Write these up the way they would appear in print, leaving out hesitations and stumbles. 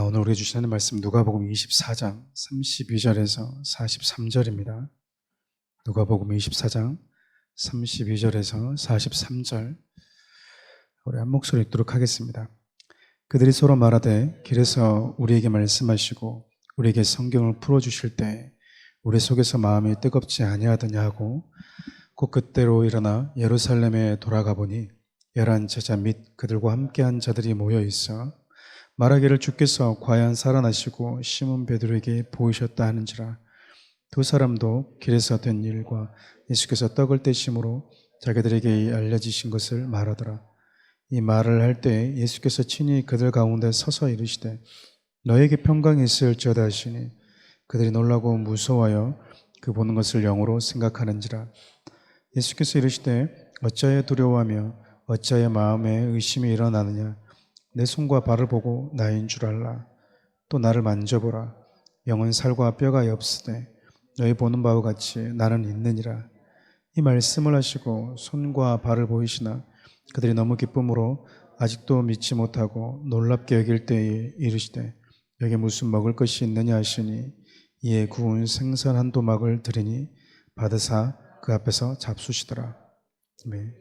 오늘 우리 주신 하나님 말씀 누가복음 24장 32절에서 43절입니다. 누가복음 24장 32절에서 43절 우리 한 목소리 읽도록 하겠습니다. 그들이 서로 말하되 길에서 우리에게 말씀하시고 우리에게 성경을 풀어주실 때 우리 속에서 마음이 뜨겁지 아니하더냐 하고 곧 그때로 일어나 예루살렘에 돌아가 보니 11 제자 및 그들과 함께한 자들이 모여 있어 말하기를 주께서 과연 살아나시고 시몬 베드로에게 보이셨다 하는지라. 두 사람도 길에서 된 일과 예수께서 떡을 떼심으로 자기들에게 알려지신 것을 말하더라. 이 말을 할 때 예수께서 친히 그들 가운데 서서 이르시되 너에게 평강이 있을지어다 하시니 그들이 놀라고 무서워하여 그 보는 것을 영으로 생각하는지라. 예수께서 이르시되 어찌하여 두려워하며 어찌하여 마음에 의심이 일어나느냐. 내 손과 발을 보고 나인 줄 알라. 또 나를 만져보라. 영은 살과 뼈가 없으되 너희 보는 바와 같이 나는 있느니라. 이 말씀을 하시고 손과 발을 보이시나 그들이 너무 기쁨으로 아직도 믿지 못하고 놀랍게 여길 때에 이르시되 여기 무슨 먹을 것이 있느냐 하시니 이에 구운 생선 한 도막을 드리니 받으사 그 앞에서 잡수시더라. 네.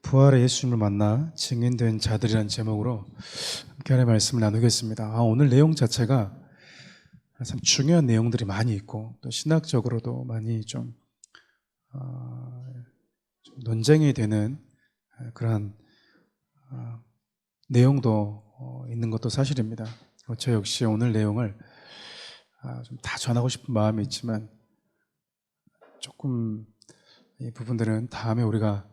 부활의 예수님을 만나 증인된 자들이라는 제목으로 함께 하나님의 말씀을 나누겠습니다. 오늘 내용 자체가 참 중요한 내용들이 많이 있고 또 신학적으로도 많이 좀 논쟁이 되는 그러한 내용도 있는 것도 사실입니다. 저 역시 오늘 내용을 좀 다 전하고 싶은 마음이 있지만 조금 이 부분들은 다음에 우리가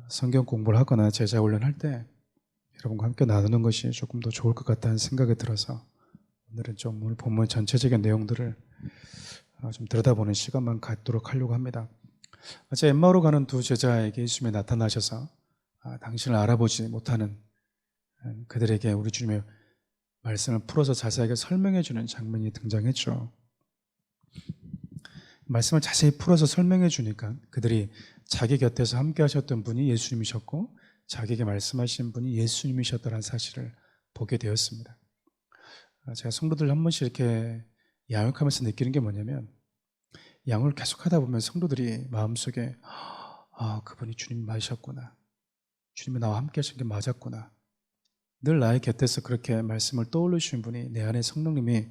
성경 공부를 하거나 제자 훈련할 때 여러분과 함께 나누는 것이 조금 더 좋을 것 같다는 생각이 들어서 오늘은 좀 오늘 본문 전체적인 내용들을 좀 들여다보는 시간만 갖도록 하려고 합니다. 어제 엠마오로 가는 두 제자에게 예수님이 나타나셔서 당신을 알아보지 못하는 그들에게 우리 주님의 말씀을 풀어서 자세하게 설명해 주는 장면이 등장했죠. 말씀을 자세히 풀어서 설명해 주니까 그들이 자기 곁에서 함께 하셨던 분이 예수님이셨고 자기에게 말씀하신 분이 예수님이셨다는 사실을 보게 되었습니다. 제가 성도들 한 번씩 이렇게 양육하면서 느끼는 게 뭐냐면 양육을 계속 하다 보면 성도들이 마음속에 그분이 주님 맞으셨구나. 주님이 나와 함께 하신 게 맞았구나. 늘 나의 곁에서 그렇게 말씀을 떠올리시는 분이 내 안에 성령님이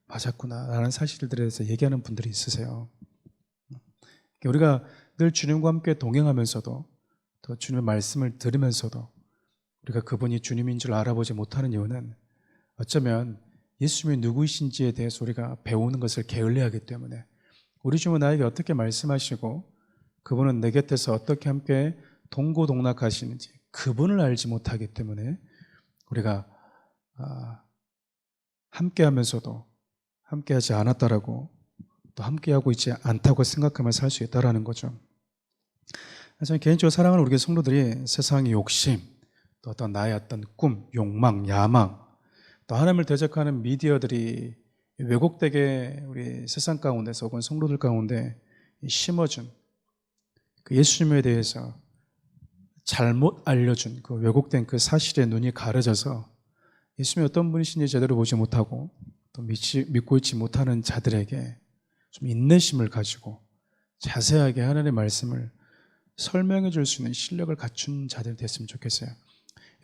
맞았구나 라는 사실들에 대해서 얘기하는 분들이 있으세요. 우리가 늘 주님과 함께 동행하면서도 또 주님의 말씀을 들으면서도 우리가 그분이 주님인 줄 알아보지 못하는 이유는 어쩌면 예수님이 누구이신지에 대해서 우리가 배우는 것을 게을리하기 때문에 우리 주님은 나에게 어떻게 말씀하시고 그분은 내 곁에서 어떻게 함께 동고동락하시는지 그분을 알지 못하기 때문에 우리가 함께하면서도 함께하지 않았다라고 또 함께하고 있지 않다고 생각하면서 살 수 있다는 거죠. 저는 개인적으로 사랑하는 우리 성도들이 세상의 욕심, 또 어떤 나의 어떤 꿈, 욕망, 야망, 또 하나님을 대적하는 미디어들이 왜곡되게 우리 세상 가운데서 혹은 성도들 가운데 심어준 그 예수님에 대해서 잘못 알려준 그 왜곡된 그 사실에 눈이 가려져서 예수님이 어떤 분이신지 제대로 보지 못하고 또 믿고 있지 못하는 자들에게 좀 인내심을 가지고 자세하게 하나님의 말씀을 설명해 줄 수 있는 실력을 갖춘 자들 됐으면 좋겠어요.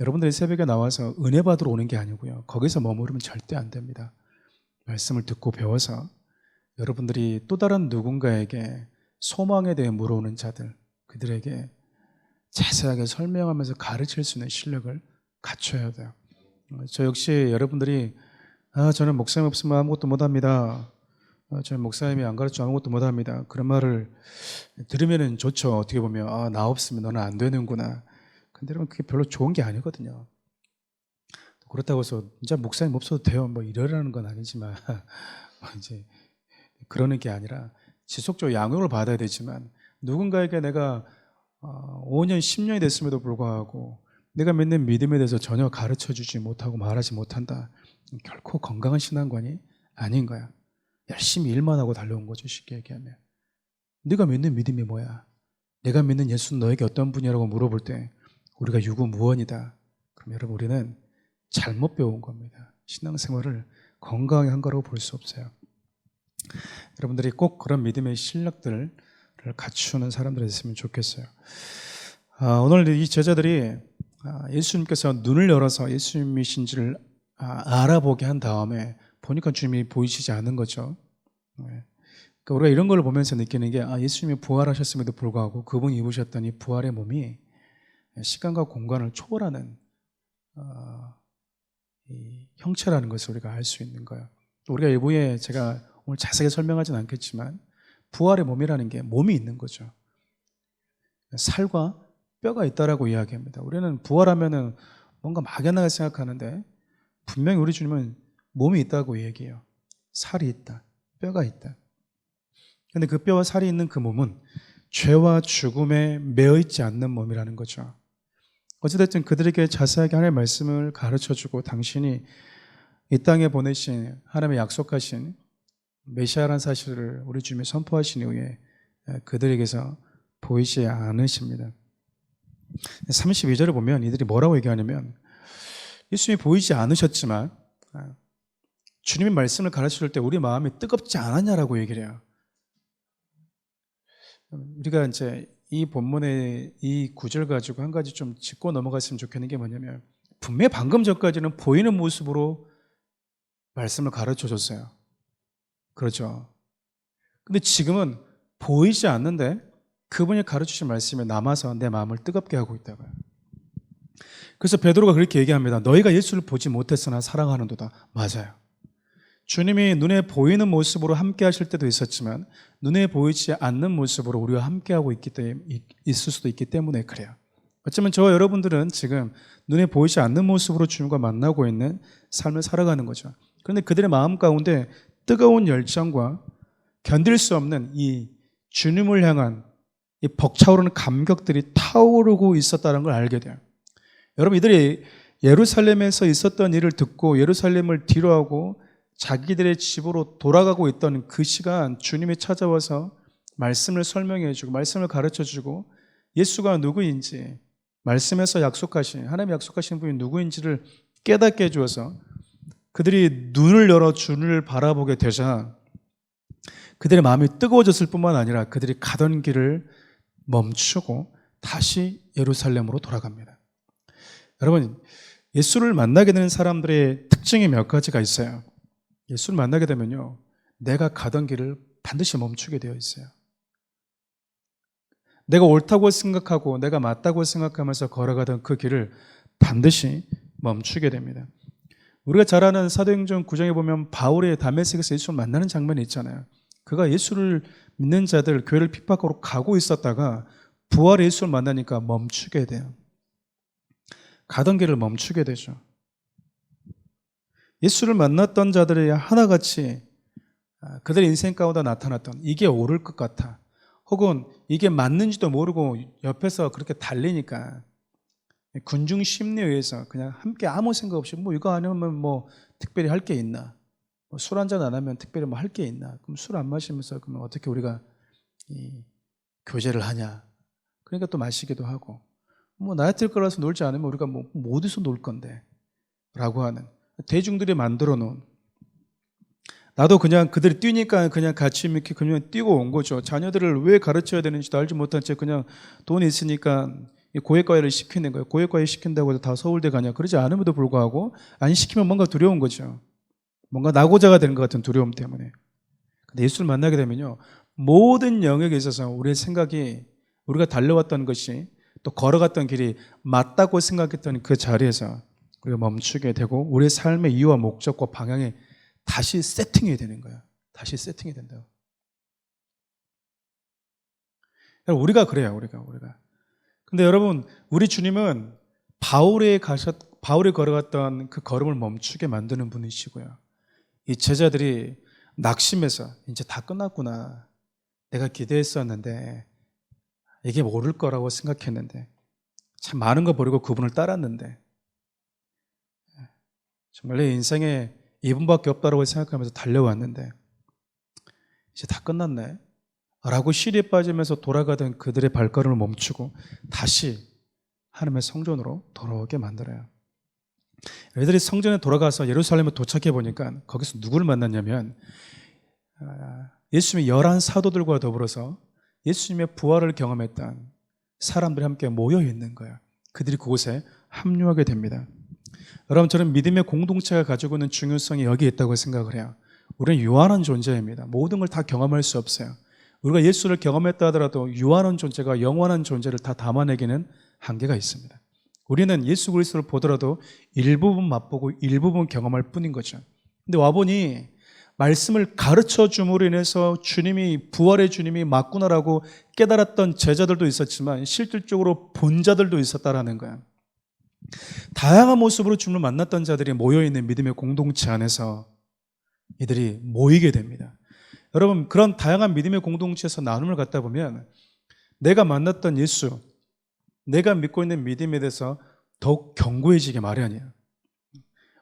여러분들이 새벽에 나와서 은혜 받으러 오는 게 아니고요. 거기서 머무르면 절대 안 됩니다. 말씀을 듣고 배워서 여러분들이 또 다른 누군가에게 소망에 대해 물어오는 자들, 그들에게 자세하게 설명하면서 가르칠 수 있는 실력을 갖춰야 돼요. 저 역시 여러분들이 저는 목사님 없으면 아무것도 못합니다. 저는 목사님이 안 가르쳐 아무것도 못합니다. 그런 말을 들으면 좋죠. 어떻게 보면 나 없으면 너는 안 되는구나. 근데 여러분 그게 별로 좋은 게 아니거든요. 그렇다고 해서 진짜 목사님 없어도 돼요. 뭐 이러라는 건 아니지만 이제 그러는 게 아니라 지속적으로 양육을 받아야 되지만 누군가에게 내가 5년, 10년이 됐음에도 불구하고 내가 믿는 믿음에 대해서 전혀 가르쳐주지 못하고 말하지 못한다. 결코 건강한 신앙관이 아닌 거야. 열심히 일만 하고 달려온 거죠. 쉽게 얘기하면. 네가 믿는 믿음이 뭐야? 내가 믿는 예수는 너에게 어떤 분이라고 물어볼 때 우리가 유구무원이다. 그럼 여러분, 우리는 잘못 배운 겁니다. 신앙생활을 건강하게 한 거라고 볼 수 없어요. 여러분들이 꼭 그런 믿음의 실력들을 갖추는 사람들이 됐으면 좋겠어요. 오늘 이 제자들이 예수님께서 눈을 열어서 예수님이신지를 알아보게 한 다음에 보니까 주님이 보이시지 않은 거죠. 그러니까 우리가 이런 걸 보면서 느끼는 게 예수님이 부활하셨음에도 불구하고 그분이 입으셨던 이 부활의 몸이 시간과 공간을 초월하는 이 형체라는 것을 우리가 알 수 있는 거예요. 우리가 일부에 제가 오늘 자세히 설명하지는 않겠지만 부활의 몸이라는 게 몸이 있는 거죠. 살과 뼈가 있다라고 이야기합니다. 우리는 부활하면은 뭔가 막연하게 생각하는데 분명히 우리 주님은 몸이 있다고 얘기해요. 살이 있다, 뼈가 있다. 그런데 그 뼈와 살이 있는 그 몸은 죄와 죽음에 매여 있지 않는 몸이라는 거죠. 어찌됐든 그들에게 자세하게 하나님의 말씀을 가르쳐주고 당신이 이 땅에 보내신 하나님의 약속하신 메시아라는 사실을 우리 주님이 선포하신 이후에 그들에게서 보이지 않으십니다. 32절을 보면 이들이 뭐라고 얘기하냐면 예수님이 보이지 않으셨지만 주님의 말씀을 가르칠 때 우리 마음이 뜨겁지 않았냐라고 얘기를 해요. 우리가 이제 이 본문의 이 구절 가지고 한 가지 좀 짚고 넘어갔으면 좋겠는 게 뭐냐면 분명히 방금 전까지는 보이는 모습으로 말씀을 가르쳐 줬어요. 그렇죠. 근데 지금은 보이지 않는데 그분이 가르치신 말씀에 남아서 내 마음을 뜨겁게 하고 있다고요. 그래서 베드로가 그렇게 얘기합니다. 너희가 예수를 보지 못했으나 사랑하는도다. 맞아요. 주님이 눈에 보이는 모습으로 함께 하실 때도 있었지만 눈에 보이지 않는 모습으로 우리와 함께하고 있을 수도 있기 때문에 그래요. 어쩌면 저와 여러분들은 지금 눈에 보이지 않는 모습으로 주님과 만나고 있는 삶을 살아가는 거죠. 그런데 그들의 마음 가운데 뜨거운 열정과 견딜 수 없는 이 주님을 향한 이 벅차오르는 감격들이 타오르고 있었다는 걸 알게 돼요. 여러분, 이들이 예루살렘에서 있었던 일을 듣고 예루살렘을 뒤로하고 자기들의 집으로 돌아가고 있던 그 시간 주님이 찾아와서 말씀을 설명해 주고 말씀을 가르쳐 주고 예수가 누구인지 말씀에서 약속하신 하나님이 약속하신 분이 누구인지를 깨닫게 해주어서 그들이 눈을 열어 주를 바라보게 되자 그들의 마음이 뜨거워졌을 뿐만 아니라 그들이 가던 길을 멈추고 다시 예루살렘으로 돌아갑니다. 여러분, 예수를 만나게 되는 사람들의 특징이 몇 가지가 있어요. 예수를 만나게 되면요, 내가 가던 길을 반드시 멈추게 되어 있어요. 내가 옳다고 생각하고 내가 맞다고 생각하면서 걸어가던 그 길을 반드시 멈추게 됩니다. 우리가 잘 아는 사도행전 9장에 보면 바울이 다메섹에서 예수를 만나는 장면이 있잖아요. 그가 예수를 믿는 자들, 교회를 핍박하러 가고 있었다가 부활의 예수를 만나니까 멈추게 돼요. 가던 길을 멈추게 되죠. 예수를 만났던 자들이 하나같이 그들의 인생 가운데 나타났던 이게 옳을 것 같아. 혹은 이게 맞는지도 모르고 옆에서 그렇게 달리니까 군중 심리에 의해서 그냥 함께 아무 생각 없이 뭐 이거 아니면 뭐 특별히 할 게 있나? 술 한잔 안 하면 특별히 뭐 할 게 있나? 그럼 술 안 마시면서 그러면 어떻게 우리가 이 교제를 하냐? 그러니까 또 마시기도 하고 뭐 나이트 클럽에서 놀지 않으면 우리가 뭐 어디서 놀 건데? 라고 하는 대중들이 만들어 놓은 나도 그냥 그들이 뛰니까 그냥 같이 이렇게 그냥 뛰고 온 거죠. 자녀들을 왜 가르쳐야 되는지도 알지 못한 채 그냥 돈이 있으니까 고액과외를 시키는 거예요. 고액과외 시킨다고 해서 다 서울대 가냐? 그러지 않음에도 불구하고 안 시키면 뭔가 두려운 거죠. 뭔가 낙오자가 되는 것 같은 두려움 때문에. 근데 예수를 만나게 되면요, 모든 영역에 있어서 우리의 생각이 우리가 달려왔던 것이 또 걸어갔던 길이 맞다고 생각했던 그 자리에서 우리가 멈추게 되고 우리의 삶의 이유와 목적과 방향이 다시 세팅이 되는 거야. 다시 세팅이 된다. 우리가 그래요. 우리가. 근데 여러분, 우리 주님은 바울이 걸어갔던 그 걸음을 멈추게 만드는 분이시고요. 이 제자들이 낙심해서 이제 다 끝났구나. 내가 기대했었는데 이게 모를 거라고 생각했는데 참 많은 거 버리고 그분을 따랐는데 정말 내 인생에 이분밖에 없다고 생각하면서 달려왔는데 이제 다 끝났네 라고 시리에 빠지면서 돌아가던 그들의 발걸음을 멈추고 다시 하나님의 성전으로 돌아오게 만들어요. 애들이 성전에 돌아가서 예루살렘에 도착해 보니까 거기서 누구를 만났냐면 예수님의 11 사도들과 더불어서 예수님의 부활을 경험했던 사람들이 함께 모여 있는 거예요. 그들이 그곳에 합류하게 됩니다. 여러분, 저는 믿음의 공동체가 가지고 있는 중요성이 여기에 있다고 생각을 해요. 우리는 유한한 존재입니다. 모든 걸 다 경험할 수 없어요. 우리가 예수를 경험했다 하더라도 유한한 존재가 영원한 존재를 다 담아내기는 한계가 있습니다. 우리는 예수 그리스도를 보더라도 일부분 맛보고 일부분 경험할 뿐인 거죠. 근데 와보니 말씀을 가르쳐 줌으로 인해서 주님이, 부활의 주님이 맞구나라고 깨달았던 제자들도 있었지만 실질적으로 본 자들도 있었다라는 거예요. 다양한 모습으로 주님을 만났던 자들이 모여있는 믿음의 공동체 안에서 이들이 모이게 됩니다. 여러분, 그런 다양한 믿음의 공동체에서 나눔을 갖다 보면 내가 만났던 예수, 내가 믿고 있는 믿음에 대해서 더욱 견고해지게 마련이에요.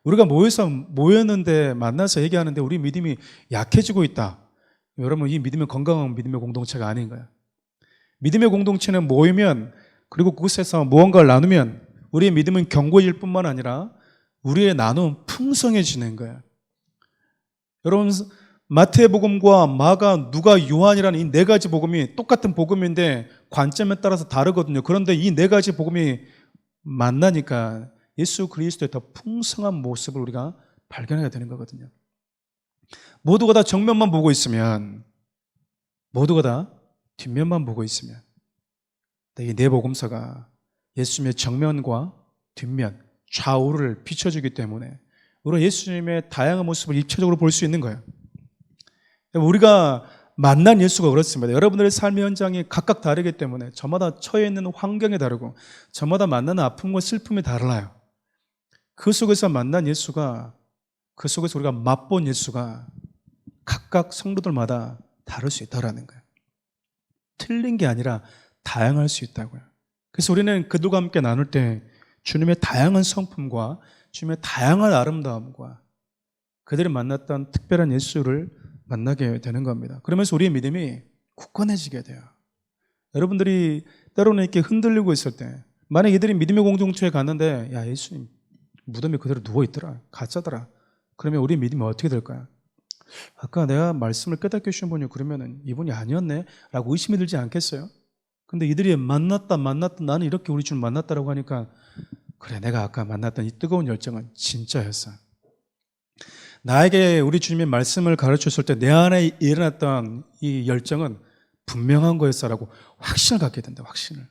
우리가 모였는데 만나서 얘기하는데 우리 믿음이 약해지고 있다. 여러분, 이 믿음의 건강한 믿음의 공동체가 아닌 거예요. 믿음의 공동체는 모이면, 그리고 그곳에서 무언가를 나누면 우리의 믿음은 견고해질 뿐만 아니라 우리의 나눔은 풍성해지는 거예요. 여러분, 마태복음과 마가, 누가, 요한이라는 이 네 가지 복음이 똑같은 복음인데 관점에 따라서 다르거든요. 그런데 이 네 가지 복음이 만나니까 예수 그리스도의 더 풍성한 모습을 우리가 발견하게 되는 거거든요. 모두가 다 정면만 보고 있으면, 모두가 다 뒷면만 보고 있으면, 이 네 복음서가 예수님의 정면과 뒷면, 좌우를 비춰주기 때문에 우리가 예수님의 다양한 모습을 입체적으로 볼 수 있는 거예요. 우리가 만난 예수가 그렇습니다. 여러분들의 삶의 현장이 각각 다르기 때문에 저마다 처해 있는 환경이 다르고 저마다 만나는 아픔과 슬픔이 달라요. 그 속에서 만난 예수가, 그 속에서 우리가 맛본 예수가 각각 성도들마다 다를 수 있다는 거예요. 틀린 게 아니라 다양할 수 있다고요. 그래서 우리는 그들과 함께 나눌 때 주님의 다양한 성품과 주님의 다양한 아름다움과 그들이 만났던 특별한 예수를 만나게 되는 겁니다. 그러면서 우리의 믿음이 굳건해지게 돼요. 여러분들이 때로는 이렇게 흔들리고 있을 때, 만약 이들이 믿음의 공동체에 갔는데, 야, 예수님 무덤에 그대로 누워있더라, 가짜더라, 그러면 우리 믿음이 어떻게 될까요? 아까 내가 말씀을 깨닫게 해주신 분이 그러면은 이분이 아니었네 라고 의심이 들지 않겠어요? 근데 이들이 만났다 나는 이렇게 우리 주님 만났다라고 하니까, 그래, 내가 아까 만났던 이 뜨거운 열정은 진짜였어. 나에게 우리 주님의 말씀을 가르쳤을 때 내 안에 일어났던 이 열정은 분명한 거였어라고 확신을 갖게 된다, 확신을.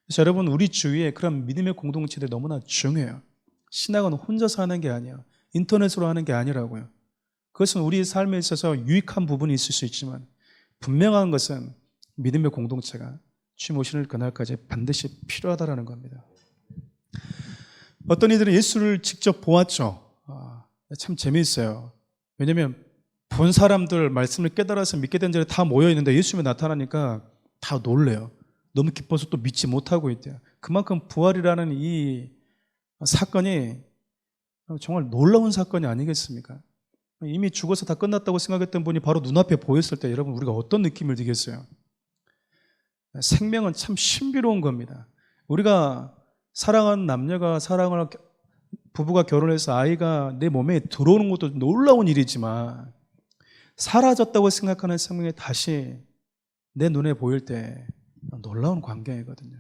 그래서 여러분, 우리 주위에 그런 믿음의 공동체들이 너무나 중요해요. 신학은 혼자서 하는 게 아니에요. 인터넷으로 하는 게 아니라고요. 그것은 우리 삶에 있어서 유익한 부분이 있을 수 있지만 분명한 것은 믿음의 공동체가 주님 오시는 그날까지 반드시 필요하다는 겁니다. 어떤 이들은 예수를 직접 보았죠. 참 재미있어요. 왜냐하면 본 사람들, 말씀을 깨달아서 믿게 된 자들이 다 모여있는데 예수님이 나타나니까 다 놀래요. 너무 기뻐서 또 믿지 못하고 있대요. 그만큼 부활이라는 이 사건이 정말 놀라운 사건이 아니겠습니까? 이미 죽어서 다 끝났다고 생각했던 분이 바로 눈앞에 보였을 때 여러분, 우리가 어떤 느낌을 드겠어요? 생명은 참 신비로운 겁니다. 우리가 사랑하는 남녀가 부부가 결혼해서 아이가 내 몸에 들어오는 것도 놀라운 일이지만 사라졌다고 생각하는 생명이 다시 내 눈에 보일 때 놀라운 광경이거든요.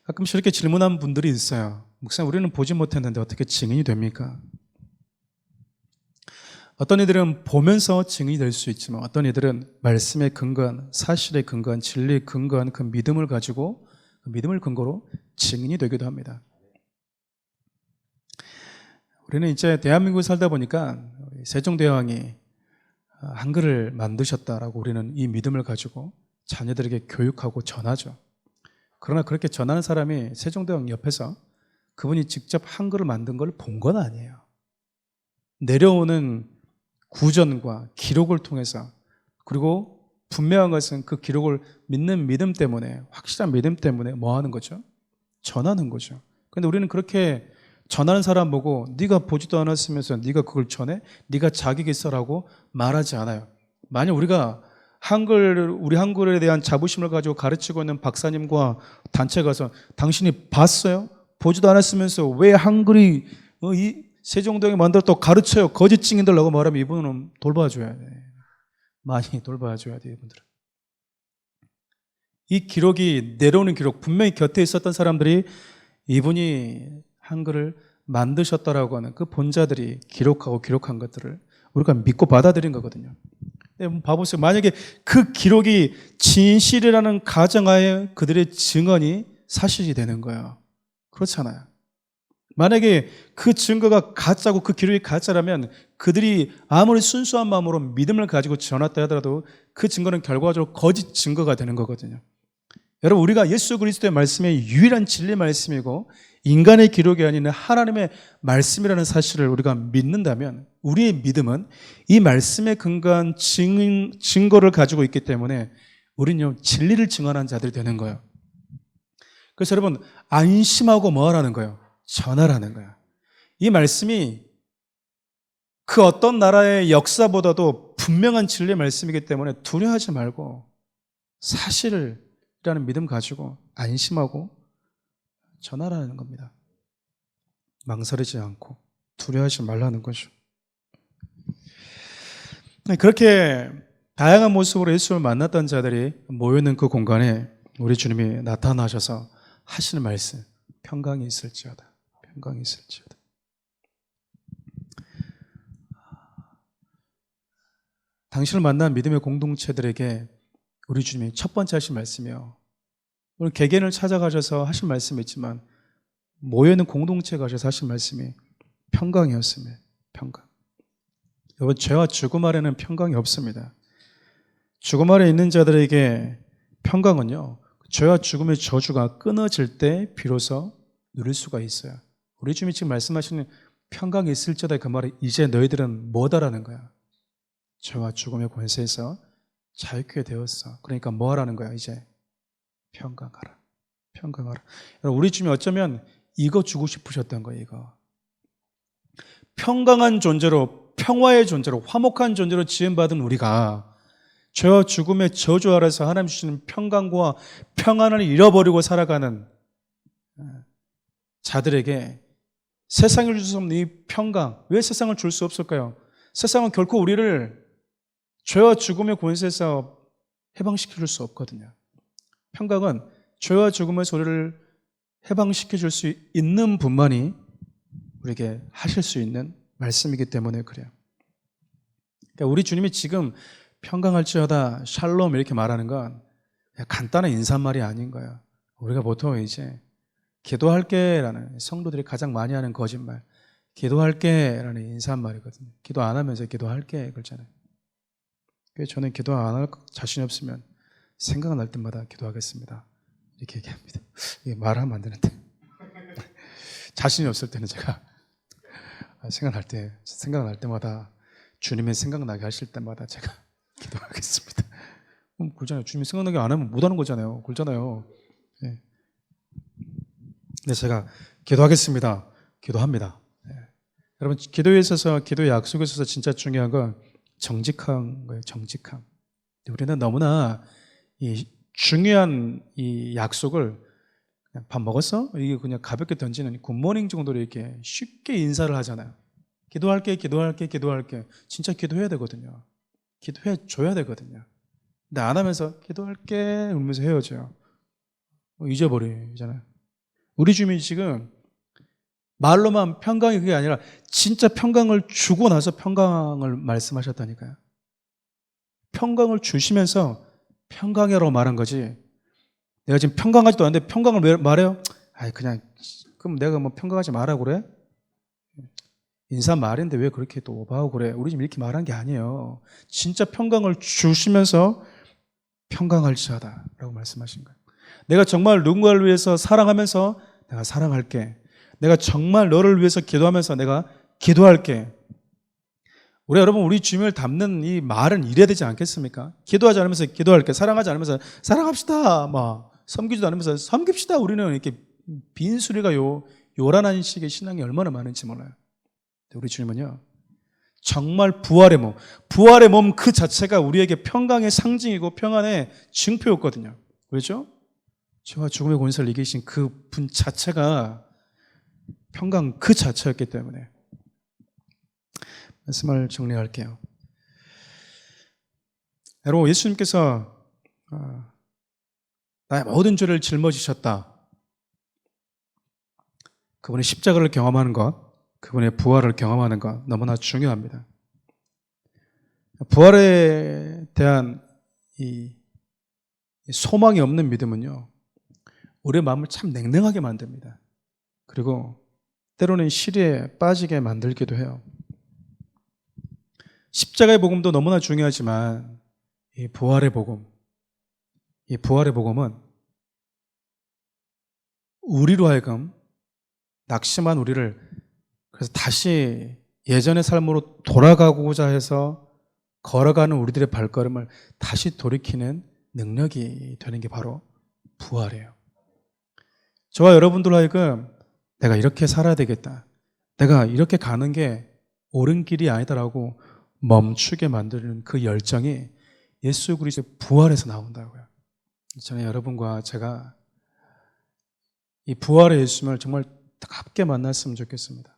가끔씩 이렇게 질문하는 분들이 있어요. 목사님, 우리는 보지 못했는데 어떻게 증인이 됩니까? 어떤 이들은 보면서 증인이 될 수 있지만 어떤 이들은 말씀에 근거한, 사실에 근거한, 진리에 근거한 그 믿음을 가지고 그 믿음을 근거로 증인이 되기도 합니다. 우리는 이제 대한민국에 살다 보니까 세종대왕이 한글을 만드셨다라고 우리는 이 믿음을 가지고 자녀들에게 교육하고 전하죠. 그러나 그렇게 전하는 사람이 세종대왕 옆에서 그분이 직접 한글을 만든 걸 본 건 아니에요. 내려오는 구전과 기록을 통해서, 그리고 분명한 것은 그 기록을 믿는 믿음 때문에, 확실한 믿음 때문에 뭐 하는 거죠? 전하는 거죠. 그런데 우리는 그렇게 전하는 사람 보고 네가 보지도 않았으면서 네가 그걸 전해? 네가 자기겠어라고 말하지 않아요. 만약 우리가 우리 한글에 대한 자부심을 가지고 가르치고 있는 박사님과 단체 가서 당신이 봤어요? 보지도 않았으면서 왜 한글이 이 세종대왕이 만들어 또 가르쳐요. 거짓 증인들라고 말하면 이분은 돌봐줘야 돼. 많이 돌봐줘야 돼, 이분들은. 이 기록이 내려오는 기록, 분명히 곁에 있었던 사람들이 이분이 한글을 만드셨다라고 하는 그 본자들이 기록한 것들을 우리가 믿고 받아들인 거거든요. 근데 봐보세요. 만약에 그 기록이 진실이라는 가정하에 그들의 증언이 사실이 되는 거예요. 그렇잖아요. 만약에 그 증거가 가짜고 그 기록이 가짜라면 그들이 아무리 순수한 마음으로 믿음을 가지고 전했다 하더라도 그 증거는 결과적으로 거짓 증거가 되는 거거든요. 여러분, 우리가 예수 그리스도의 말씀이 유일한 진리 말씀이고 인간의 기록이 아닌 하나님의 말씀이라는 사실을 우리가 믿는다면 우리의 믿음은 이 말씀에 근거한 증거를 가지고 있기 때문에 우리는 진리를 증언한 자들이 되는 거예요. 그래서 여러분, 안심하고 뭐 하라는 거예요? 전하라는 거예요. 이 말씀이 그 어떤 나라의 역사보다도 분명한 진리의 말씀이기 때문에 두려워하지 말고 사실이라는 믿음 가지고 안심하고 전하라는 겁니다. 망설이지 않고 두려워하지 말라는 거죠. 그렇게 다양한 모습으로 예수를 만났던 자들이 모여있는 그 공간에 우리 주님이 나타나셔서 하시는 말씀, 평강이 있을지어다. 평강이 있을지어다. 당신을 만난 믿음의 공동체들에게 우리 주님이 첫 번째 하신 말씀이요. 오늘 개개인을 찾아가셔서 하신 말씀이 있지만 모여있는 공동체에 가셔서 하신 말씀이 평강이었습니다. 평강. 여러분, 죄와 죽음 아래는 평강이 없습니다. 죽음 아래 있는 자들에게 평강은요, 죄와 죽음의 저주가 끊어질 때 비로소 누릴 수가 있어요. 우리 주님이 지금 말씀하시는 평강이 있을지어다 그 말이 이제 너희들은 뭐다라는 거야. 죄와 죽음의 권세에서 자유케 되었어. 그러니까 뭐 하라는 거야 이제? 평강하라. 평강하라. 우리 주님이 어쩌면 이거 주고 싶으셨던 거예요. 이거. 평강한 존재로, 평화의 존재로, 화목한 존재로 지음받은 우리가 죄와 죽음의 저주 아래서 하나님 주시는 평강과 평안을 잃어버리고 살아가는 자들에게 세상이 줄 수 없는 이 평강, 왜 세상을 줄 수 없을까요? 세상은 결코 우리를 죄와 죽음의 권세에서 해방시켜 줄 수 없거든요. 평강은 죄와 죽음에서 우리를 해방시켜 줄 수 있는 분만이 우리에게 하실 수 있는 말씀이기 때문에 그래요. 그러니까 우리 주님이 지금 평강할지어다 샬롬 이렇게 말하는 건 그냥 간단한 인사말이 아닌 거예요. 우리가 보통 이제 기도할게 라는 성도들이 가장 많이 하는 거짓말, 기도할게 라는 인사말이거든요. 기도 안 하면서 기도할게 그러잖아요. 그래서 저는 기도 안 할 자신이 없으면 생각날 때마다 기도하겠습니다 이렇게 얘기합니다. 이게 말하면 안 되는데 자신이 없을 때는 제가 생각날 때마다 주님의 생각나게 하실 때마다 제가 기도하겠습니다. 그럼 굴잖아요. 주님이 생각나게 안 하면 못 하는 거잖아요. 굴잖아요. 네. 근데 제가 기도하겠습니다. 기도합니다. 네. 여러분, 기도에 있어서, 기도의 약속에 있어서 진짜 중요한 건 정직한 거예요. 정직함. 우리는 너무나 이 중요한 이 약속을 그냥 밥 먹었어? 이게 그냥 가볍게 던지는 굿모닝 정도로 이렇게 쉽게 인사를 하잖아요. 기도할게, 기도할게, 기도할게. 진짜 기도해야 되거든요. 기도해 줘야 되거든요. 근데 안 하면서 기도할게 이러면서 헤어져요. 잊어버리잖아요. 우리 주님이 지금 말로만 평강이 그게 아니라 진짜 평강을 주고 나서 평강을 말씀하셨다니까요. 평강을 주시면서 평강이라고 말한 거지. 내가 지금 평강하지도 않는데 평강을 왜 말해요? 아이 그냥 그럼 내가 뭐 평강하지 말라고 그래? 인사말인데 왜 그렇게 또 오버하고 그래? 우리 지금 이렇게 말한 게 아니에요. 진짜 평강을 주시면서 평강할지어다 라고 말씀하신 거예요. 내가 정말 누군가를 위해서 사랑하면서 내가 사랑할게. 내가 정말 너를 위해서 기도하면서 내가 기도할게. 우리 여러분, 우리 주님을 닮는 이 말은 이래야 되지 않겠습니까? 기도하지 않으면서 기도할게. 사랑하지 않으면서 사랑합시다. 막 섬기지도 않으면서 섬깁시다. 우리는 이렇게 빈수리가 요란한 식의 신앙이 얼마나 많은지 몰라요. 우리 주님은요, 정말 부활의 몸 그 자체가 우리에게 평강의 상징이고 평안의 증표였거든요. 그렇죠? 죄와 죽음의 권세를 이기신 그 분 자체가 평강 그 자체였기 때문에. 말씀을 정리할게요. 여러분, 예수님께서 나의 모든 죄를 짊어지셨다. 그분의 십자가를 경험하는 것, 그분의 부활을 경험하는 것 너무나 중요합니다. 부활에 대한 이 소망이 없는 믿음은요, 우리의 마음을 참 냉랭하게 만듭니다. 그리고 때로는 시리에 빠지게 만들기도 해요. 십자가의 복음도 너무나 중요하지만 이 부활의 복음은 우리로 하여금 낙심한 우리를 그래서 다시 예전의 삶으로 돌아가고자 해서 걸어가는 우리들의 발걸음을 다시 돌이키는 능력이 되는 게 바로 부활이에요. 저와 여러분들로 하여금 내가 이렇게 살아야 되겠다, 내가 이렇게 가는 게 옳은 길이 아니다라고 멈추게 만드는 그 열정이 예수 그리스도의 부활에서 나온다고요. 저는 여러분과 제가 이 부활의 예수님을 정말 뜨겁게 만났으면 좋겠습니다.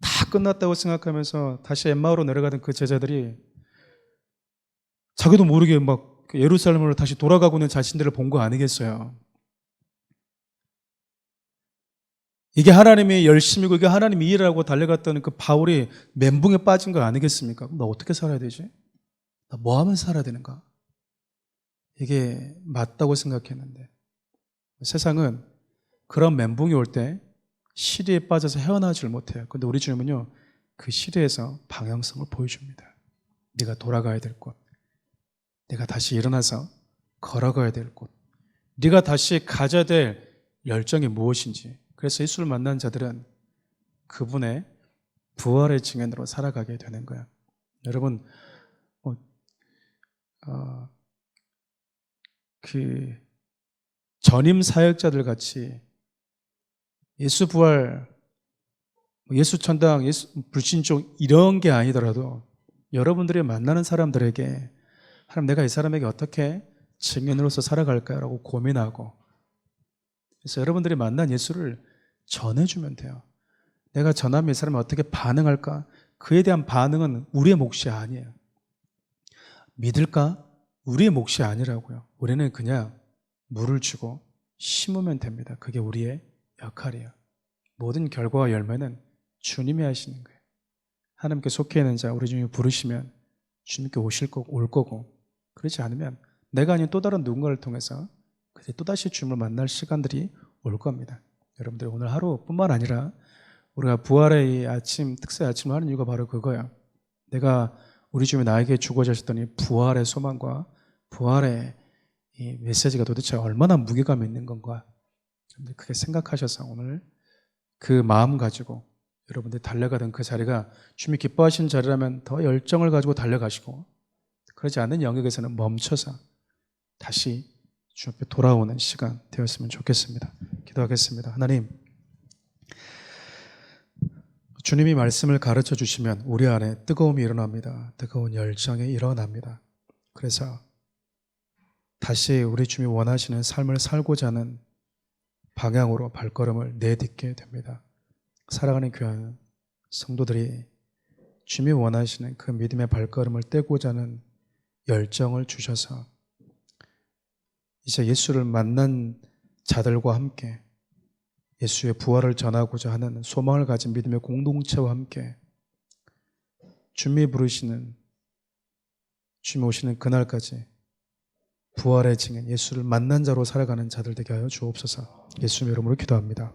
다 끝났다고 생각하면서 다시 엠마오로 내려가던 그 제자들이 자기도 모르게 막 예루살렘으로 다시 돌아가고 있는 자신들을 본 거 아니겠어요? 이게 하나님의 열심이고 이게 하나님의 일이라고 달려갔던 그 바울이 멘붕에 빠진 거 아니겠습니까? 그럼 나 어떻게 살아야 되지? 나 뭐 하면 살아야 되는가? 이게 맞다고 생각했는데 세상은 그런 멘붕이 올 때 시리에 빠져서 헤어나오질 못해요. 그런데 우리 주님은요, 그 시리에서 방향성을 보여줍니다. 네가 돌아가야 될 곳, 네가 다시 일어나서 걸어가야 될 곳, 네가 다시 가져야 될 열정이 무엇인지. 그래서 예수를 만난 자들은 그분의 부활의 증인으로 살아가게 되는 거예요. 여러분, 그 전임 사역자들 같이 예수 부활, 예수 천당, 예수 불신족 이런 게 아니더라도 여러분들이 만나는 사람들에게 하나님, 내가 이 사람에게 어떻게 증인으로서 살아갈까라고 고민하고, 그래서 여러분들이 만난 예수를 전해주면 돼요. 내가 전하면 이 사람이 어떻게 반응할까? 그에 대한 반응은 우리의 몫이 아니에요. 믿을까? 우리의 몫이 아니라고요. 우리는 그냥 물을 주고 심으면 됩니다. 그게 우리의 역할이에요. 모든 결과와 열매는 주님이 하시는 거예요. 하나님께 속해 있는 자, 우리 주님이 부르시면 주님께 올 거고, 그렇지 않으면 내가 아닌 또 다른 누군가를 통해서 그때 또다시 주님을 만날 시간들이 올 겁니다. 여러분들 오늘 하루뿐만 아니라 우리가 부활의 이 아침, 특세 아침을 하는 이유가 바로 그거야. 내가 우리 주님이 나에게 주고자셨더니 부활의 소망과 부활의 이 메시지가 도대체 얼마나 무게감이 있는 건가. 그렇게 생각하셔서 오늘 그 마음 가지고 여러분들이 달려가던 그 자리가 주님이 기뻐하시는 자리라면 더 열정을 가지고 달려가시고, 그러지 않는 영역에서는 멈춰서 다시 주 앞에 돌아오는 시간 되었으면 좋겠습니다. 기도하겠습니다. 하나님, 주님이 말씀을 가르쳐 주시면 우리 안에 뜨거움이 일어납니다. 뜨거운 열정이 일어납니다. 그래서 다시 우리 주님이 원하시는 삶을 살고자 하는 방향으로 발걸음을 내딛게 됩니다. 사랑하는 교회 성도들이 주님이 원하시는 그 믿음의 발걸음을 떼고자 하는 열정을 주셔서 이제 예수를 만난 자들과 함께 예수의 부활을 전하고자 하는 소망을 가진 믿음의 공동체와 함께 주님이 부르시는, 주님이 오시는 그날까지 부활의 증인, 예수를 만난 자로 살아가는 자들 되게 하여 주옵소서. 예수님 이름으로 기도합니다.